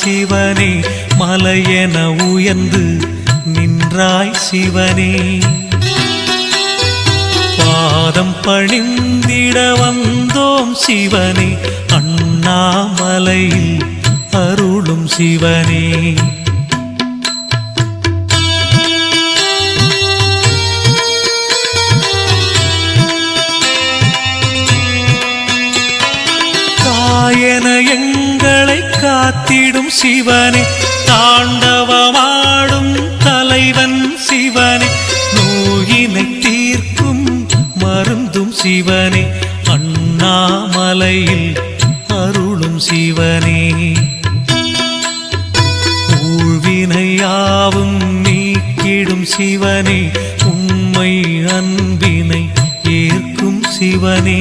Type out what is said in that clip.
சிவனே மலையென உயர்ந்து நின்றாய் சிவனே பாதம் பணிந்திட வந்தோம் சிவனே அண்ணாமலையில் அருளும் சிவனே காயன எங்களை காத்திடும் சிவனே தாண்டவமாடும் தலைவன் சிவனே நோயினை தீர்க்கும் மருந்தும் சிவனே அண்ணாமலையில் அருளும் சிவனே ஊழ்வினையாவும் நீக்கிடும் சிவனே உண்மை அன்பினை ஏற்கும் சிவனே